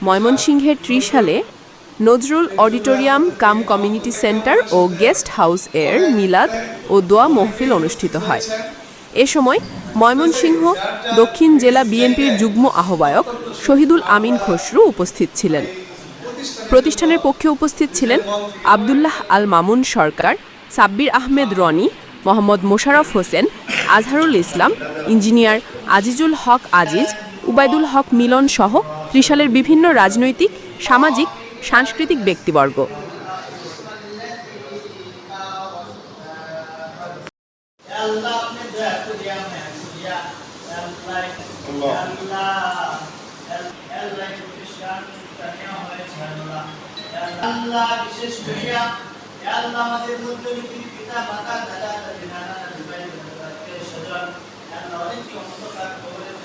ময়মনসিংহের ত্রিশালে নজরুল অডিটোরিয়াম কাম community centre ও guest house এর মিলাদ ও দোয়া মাহফিল অনুষ্ঠিত হয়। এ সময় ময়মনসিংহ দক্ষিণ জেলা বিএনপির যুগ্ম আহ্বায়ক শহীদুল আমিন খসরু উপস্থিত ছিলেন। প্রতিষ্ঠানের পক্ষে উপস্থিত ছিলেন আব্দুল্লাহ আল মামুন সরকার, সাব্বির আহমেদ রনি, মোহাম্মদ মোশাররফ হোসেন, আজহারুল ইসলাম, ইঞ্জিনিয়ার আজিজুল হক আজিজ, উবাইদুল হক মিলন সহ ত্রিশালের বিভিন্ন রাজনৈতিক, সামাজিক, সাংস্কৃতিক ব্যক্তিবর্গ। আল্লাহ বিশেষ করিয়া আল্লাহ আমাদের মধ্যবর্তী পিতা মাতা দাদা দাদি নানা নানি ভাই বোনেরা স্বজন আল্লাহ অনেক অন্ধকার কবরে